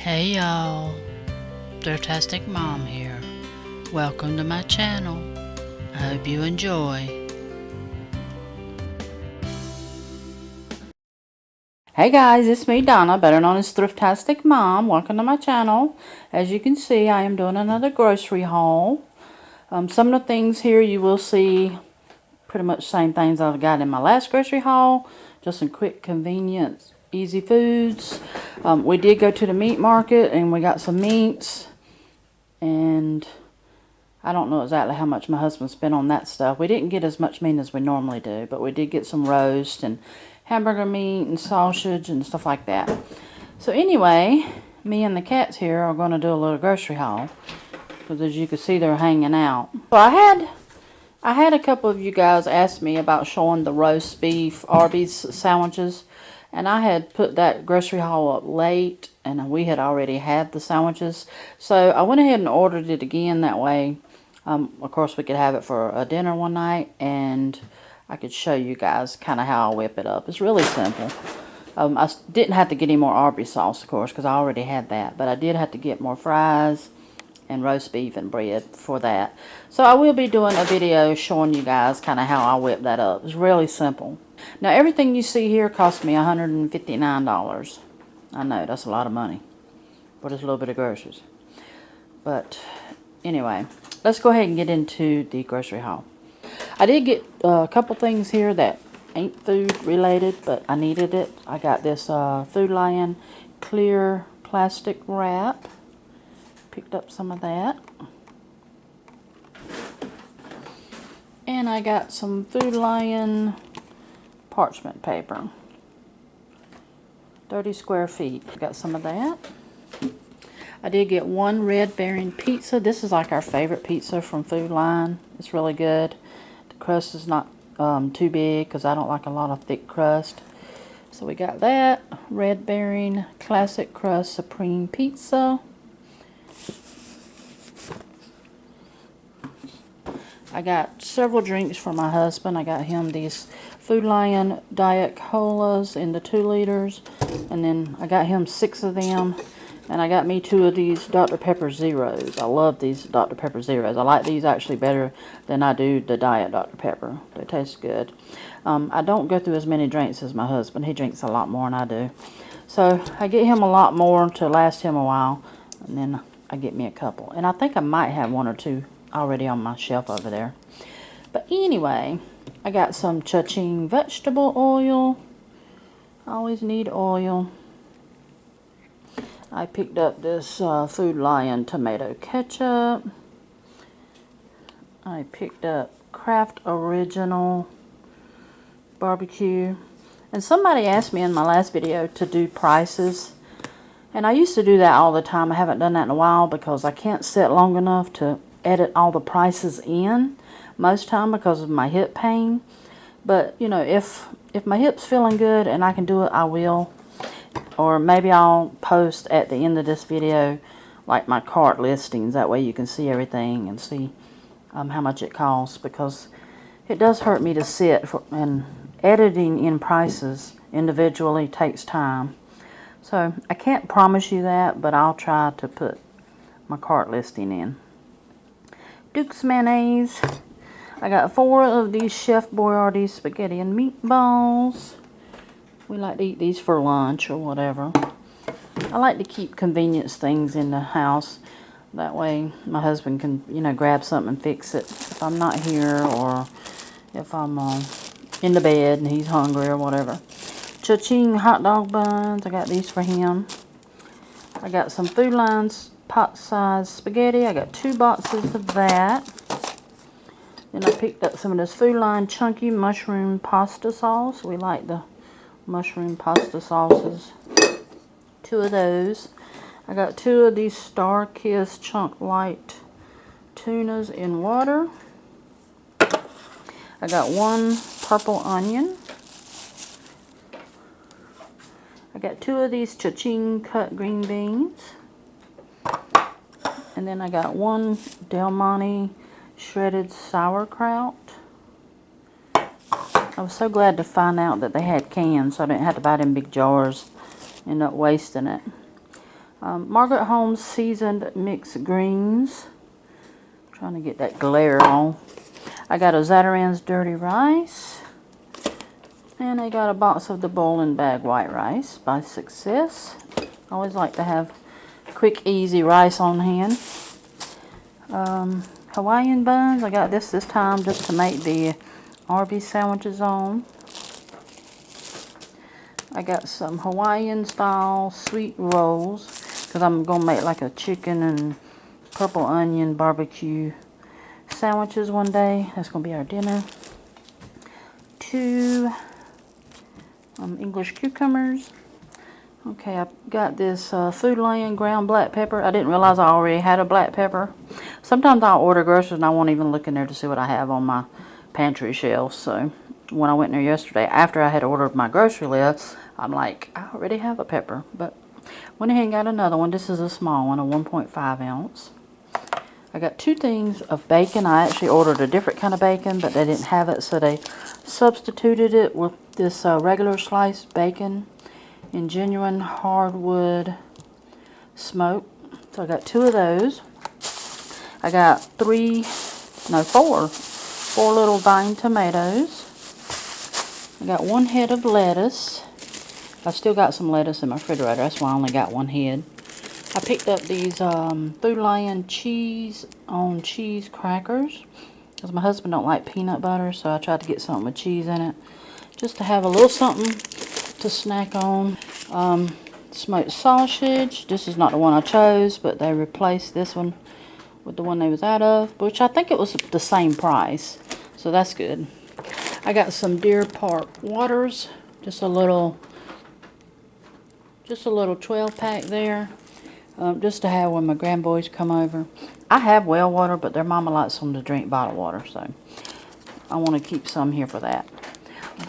Hey y'all, Thrifttasticmom here. Welcome to my channel. I hope you enjoy. Hey guys, it's me Donna, better known as Thrifttasticmom. Welcome to my channel. As you can see, I am doing another grocery haul. Some of the things here you will see pretty much the same things I've got in my last grocery haul. Just some quick, convenient, easy foods. We did go to the meat market and we got some meats. And I don't know exactly how much my husband spent on that stuff. We didn't get as much meat as we normally do, but we did get some roast and hamburger meat and sausage and stuff like that. So anyway, me and the cats here are going to do a little grocery haul, because as you can see, they're hanging out. So I had a couple of you guys ask me about showing the roast beef Arby's sandwiches, and I had put that grocery haul up late, and we had already had the sandwiches. So I went ahead and ordered it again that way. Of course, we could have it for a dinner one night, and I could show you guys kind of how I whip it up. It's really simple. I didn't have to get any more Arby's sauce, of course, because I already had that. But I did have to get more fries and roast beef and bread for that. So I will be doing a video showing you guys kind of how I whip that up. It's really simple. Now, everything you see here cost me $159. I know, that's a lot of money for just a little bit of groceries. But anyway, let's go ahead and get into the grocery haul. I did get a couple things here that ain't food related, but I needed it. I got this Food Lion clear plastic wrap. Picked up some of that. And I got some Food Lion parchment paper. 30 square feet. Got some of that. I did get one red bearing pizza. This is like our favorite pizza from Food Lion. It's really good. The crust is not too big because I don't like a lot of thick crust. So we got that. Red bearing classic crust supreme pizza. I got several drinks for my husband. I got him these Food Lion Diet Colas in the 2 liters. And then I got him 6 of them. And I got me 2 of these Dr. Pepper Zeros. I love these Dr. Pepper Zeros. I like these actually better than I do the Diet Dr. Pepper. They taste good. I don't go through as many drinks as my husband. He drinks a lot more than I do. So I get him a lot more to last him a while. And then I get me a couple. And I think I might have 1 or 2 already on my shelf over there. But anyway, I got some cha-ching vegetable oil. I always need oil. I picked up this Food Lion tomato ketchup. I picked up Kraft Original barbecue. And somebody asked me in my last video to do prices. And I used to do that all the time. I haven't done that in a while because I can't sit long enough to edit all the prices in most time because of my hip pain. But, you know, if my hip's feeling good and I can do it, I will. Or maybe I'll post at the end of this video like my cart listings. That way you can see everything and see how much it costs, because it does hurt me to sit and editing in prices individually takes time. So I can't promise you that, but I'll try to put my cart listing in. Duke's mayonnaise. I got 4 of these Chef Boyardee spaghetti and meatballs. We like to eat these for lunch or whatever. I like to keep convenience things in the house. That way my husband can, you know, grab something and fix it if I'm not here, or if I'm in the bed and he's hungry or whatever. Cha-ching hot dog buns. I got these for him. I got some Food Lion's pot-sized spaghetti. I got 2 boxes of that. Then I picked up some of this Food Lion chunky mushroom pasta sauce. We like the mushroom pasta sauces. 2 of those. I got 2 of these Star Kiss Chunk Light tunas in water. I got 1 purple onion. I got 2 of these cha-ching cut green beans. And then I got 1 Del Monte shredded sauerkraut. I was so glad to find out that they had cans, so I didn't have to buy them big jars. End up wasting it. Margaret Holmes seasoned mixed greens. Trying to get that glare on. I got a Zatarain's dirty rice. And I got a box of the boiling bag white rice by Success. I always like to have quick, easy rice on hand. Hawaiian buns. I got this time just to make the Arby's sandwiches on. I got some Hawaiian style sweet rolls because I'm going to make like a chicken and purple onion barbecue sandwiches one day. That's going to be our dinner. 2 English cucumbers. Okay, I got this Food Lion ground black pepper. I didn't realize I already had a black pepper. Sometimes I'll order groceries and I won't even look in there to see what I have on my pantry shelf. So when I went in there yesterday, after I had ordered my grocery list, I'm like, I already have a pepper. But went ahead and got another one. This is a small one, a 1.5 ounce. I got 2 things of bacon. I actually ordered a different kind of bacon, but they didn't have it, so they substituted it with this regular sliced bacon in genuine hardwood smoke. So I got 2 of those. I got 4 little vine tomatoes. I got 1 head of lettuce. I still got some lettuce in my refrigerator. That's why I only got 1 head. I picked up these Food Lion cheese on cheese crackers because my husband don't like peanut butter, so I tried to get something with cheese in it just to have a little something to snack on. Smoked sausage. This is not the one I chose, but they replaced this one with the one they was out of, which I think it was the same price, so that's good. I got some Deer Park waters, just a little 12 pack there, just to have when my grandboys come over. I have well water, but their mama likes them to drink bottled water, so I want to keep some here for that.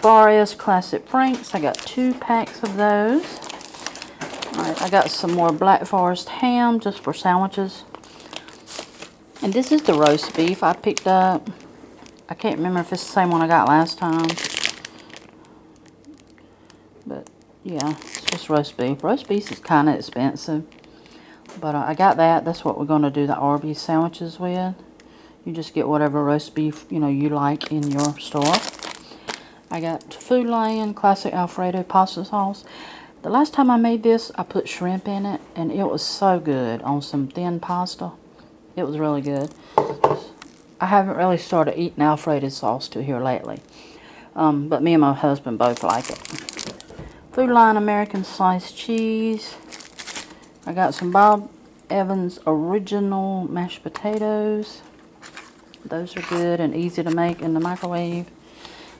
Barrios Classic Franks. I got 2 packs of those. Alright, I got some more Black Forest ham just for sandwiches. And this is the roast beef I picked up. I can't remember if it's the same one I got last time. But yeah, it's just roast beef. Roast beef is kind of expensive. But I got that. That's what we're going to do the Arby's sandwiches with. You just get whatever roast beef you like in your store. I got Food Lion Classic Alfredo pasta sauce. The last time I made this, I put shrimp in it, and it was so good on some thin pasta. It was really good. I haven't really started eating Alfredo sauce till here lately. But me and my husband both like it. Food Lion American sliced cheese. I got some Bob Evans original mashed potatoes. Those are good and easy to make in the microwave.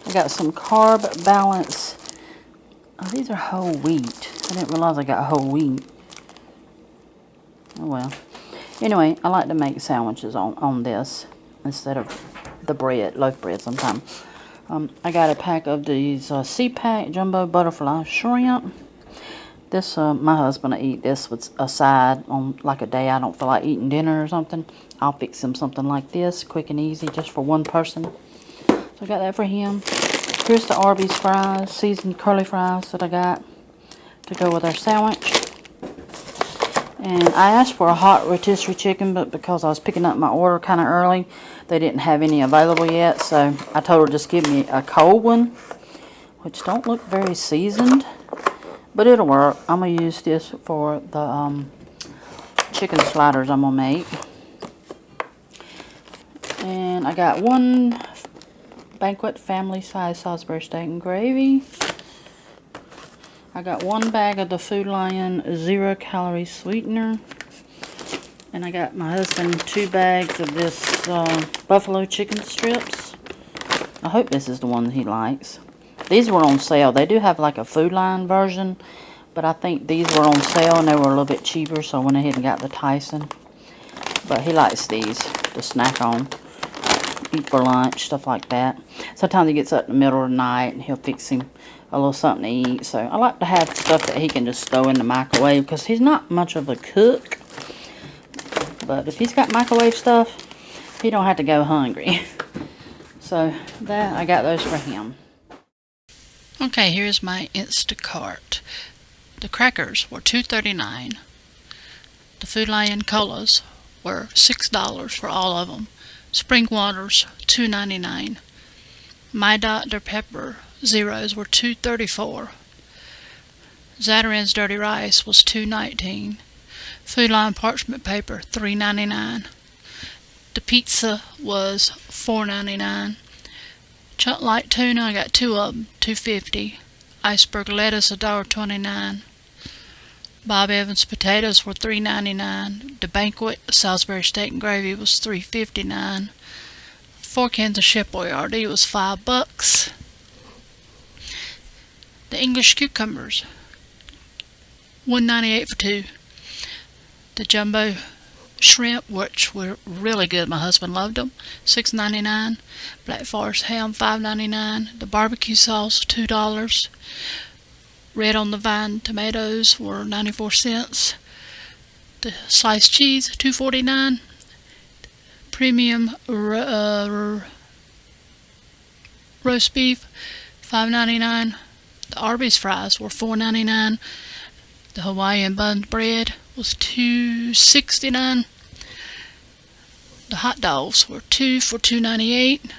I got some Carb Balance. Oh, these are whole wheat. I didn't realize I got whole wheat. Oh well. Anyway, I like to make sandwiches on this instead of the bread, loaf bread sometimes. I got a pack of these C-Pack Jumbo Butterfly Shrimp. This, my husband will eat this with a side on like a day I don't feel like eating dinner or something. I'll fix him something like this, quick and easy, just for one person. So I got that for him. Here's the Arby's fries, seasoned curly fries that I got to go with our sandwich. And I asked for a hot rotisserie chicken, but because I was picking up my order kind of early, they didn't have any available yet. So I told her just give me a cold one, which don't look very seasoned, but it'll work. I'm going to use this for the chicken sliders I'm going to make. And I got 1 Banquet family size Salisbury steak and gravy. I got 1 bag of the Food Lion 0 calorie sweetener. And I got my husband 2 bags of this buffalo chicken strips. I hope this is the one that he likes. These were on sale. They do have like a Food Lion version, but I think these were on sale and they were a little bit cheaper, so I went ahead and got the Tyson. But he likes these to snack on, eat for lunch, stuff like that. Sometimes he gets up in the middle of the night and he'll fix him a little something to eat. So I like to have stuff that he can just throw in the microwave because he's not much of a cook. But if he's got microwave stuff, he don't have to go hungry. So that I got those for him. Okay, here's my Instacart. The crackers were $2.39. The Food Lion colas were $6 for all of them. Spring waters $2.99. My Dr. Pepper zeros were $2.34. Zatarain's dirty rice was $2.19. Food Lion parchment paper $3.99. The pizza was $4.99. Chunk light tuna, I got 2 of them, $2.50. Iceberg lettuce $1.29. Bob Evans potatoes were $3.99. The Banquet Salisbury steak and gravy was $3.59. 4 cans of Chef Boyardee was $5. The English cucumbers $1.98 for 2. The jumbo shrimp, which were really good, my husband loved them, $6.99. Black Forest ham $5.99. The barbecue sauce $2. Red on the Vine tomatoes were 94 cents. The sliced cheese $2.49. Premium roast beef $5.99. The Arby's fries were $4.99. The Hawaiian bun bread was $2.69. The hot dogs were 2 for $2.98.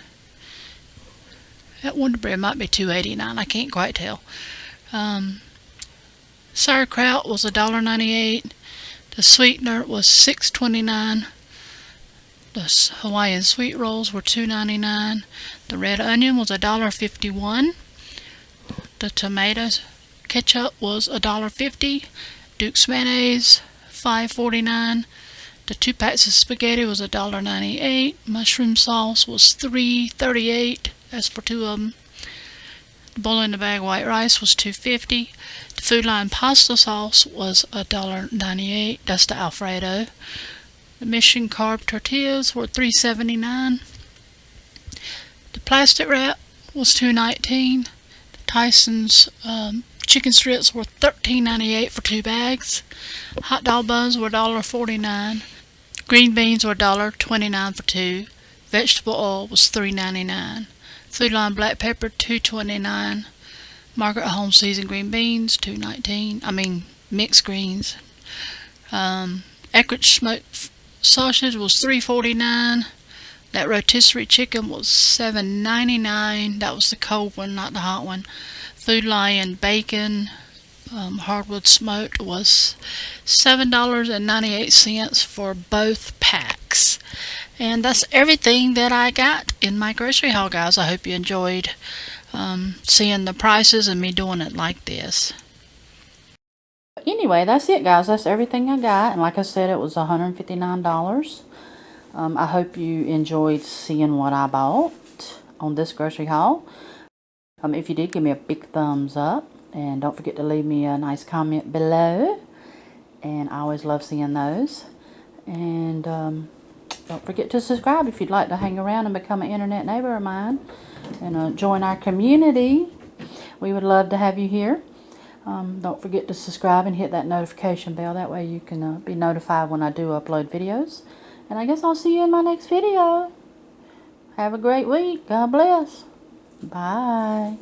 That Wonder Bread might be $2.89. I can't quite tell. Sauerkraut was $1.98. The sweetener was $6.29. The Hawaiian sweet rolls were $2.99. The red onion was $1.51. The tomato ketchup was $1.50. Duke's mayonnaise $5.49. The 2 packs of spaghetti was $1.98. Mushroom sauce was $3.38. That's for 2 of them. The bowl in the bag white rice was $2.50. The Food Lion pasta sauce was $1.98. That's the Alfredo. The Mission carb tortillas were $3.79. The plastic wrap was $2.19. The Tyson's chicken strips were $13.98 for 2 bags. Hot dog buns were $1.49. Green beans were $1.29 for 2. Vegetable oil was $3.99. Food Lion black pepper $2.29. Margaret Holmes seasoned green beans $2.19. I mean mixed greens. Eckrich smoked sausage was $3.49. That rotisserie chicken was $7.99. That was the cold one, not the hot one. Food Lion bacon hardwood smoked was $7.98 for both packs. And that's everything that I got in my grocery haul, guys. I hope you enjoyed seeing the prices and me doing it like this. Anyway, that's it, guys. That's everything I got. And like I said, it was $159. I hope you enjoyed seeing what I bought on this grocery haul. If you did, give me a big thumbs up. And don't forget to leave me a nice comment below. And I always love seeing those. And don't forget to subscribe if you'd like to hang around and become an internet neighbor of mine. And join our community. We would love to have you here. Don't forget to subscribe and hit that notification bell. That way you can be notified when I do upload videos. And I guess I'll see you in my next video. Have a great week. God bless. Bye.